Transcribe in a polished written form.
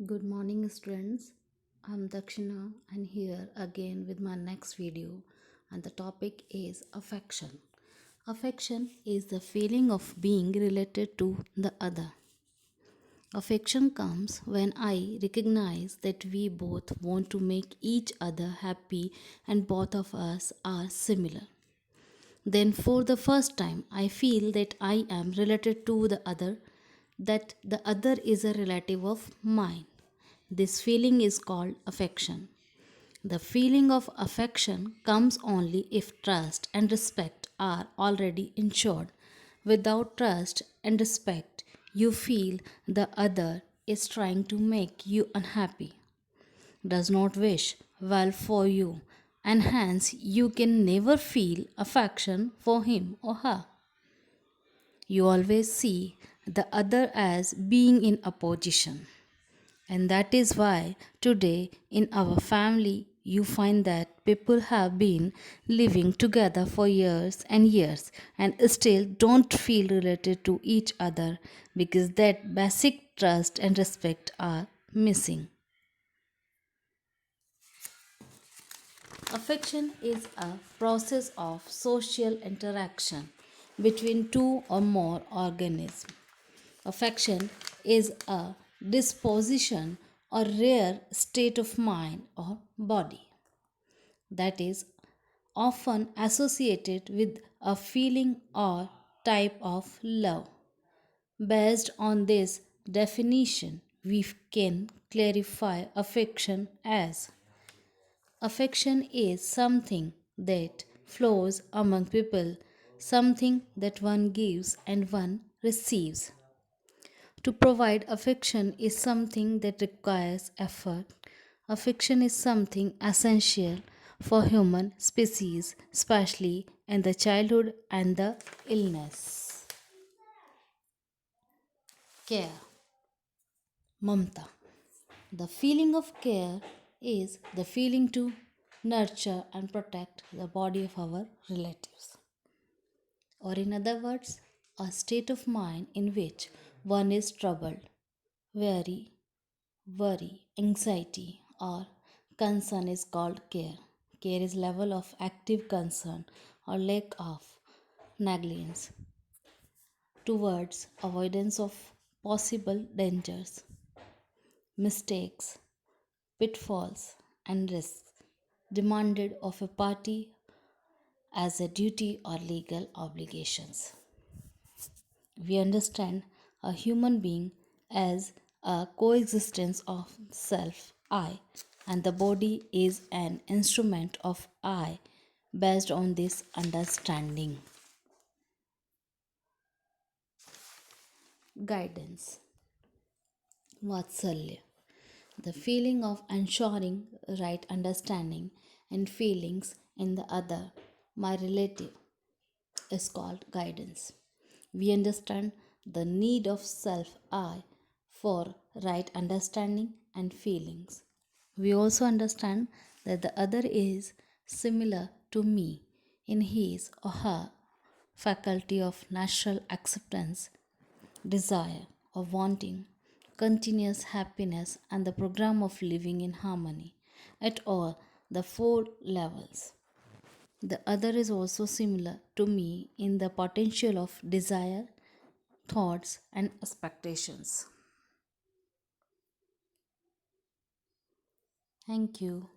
Good morning, students. I'm Dakshina and here again with my next video, and the topic is affection. Affection is the feeling of being related to the other. Affection comes when I recognize that we both want to make each other happy and both of us are similar. Then, for the first time, I feel that I am related to the other, that the other is a relative of mine. This feeling is called affection. The feeling of affection comes only if trust and respect are already ensured. Without trust and respect, you feel the other is trying to make you unhappy, does not wish well for you, and hence you can never feel affection for him or her. You always see the other as being in opposition. And that is why today in our family you find that people have been living together for years and years and still don't feel related to each other because that basic trust and respect are missing. Affection is a process of social interaction between two or more organisms. Affection is a disposition or rare state of mind or body that is often associated with a feeling or type of love. Based on this definition, we can clarify affection as affection is something that flows among people, something that one gives and one receives. To provide affection is something that requires effort. Affection is something essential for human species, especially in the childhood and the illness. Care. Mamta. The feeling of care is the feeling to nurture and protect the body of our relatives. Or, in other words, a state of mind in which one is troubled, weary, worry, anxiety, or concern is called care. Care is level of active concern or lack of negligence towards avoidance of possible dangers, mistakes, pitfalls, and risks demanded of a party as a duty or legal obligations. We understand a human being as a coexistence of self, I, and the body is an instrument of I based on this understanding. Guidance. Vatsalya. The feeling of ensuring right understanding and feelings in the other, my relative, is called guidance. We understand the need of self I for right understanding and feelings. We also understand that the other is similar to me in his or her faculty of natural acceptance, desire, of wanting continuous happiness, and the program of living in harmony at all the four levels. The other is also similar to me in the potential of desire, thoughts, and expectations. Thank you.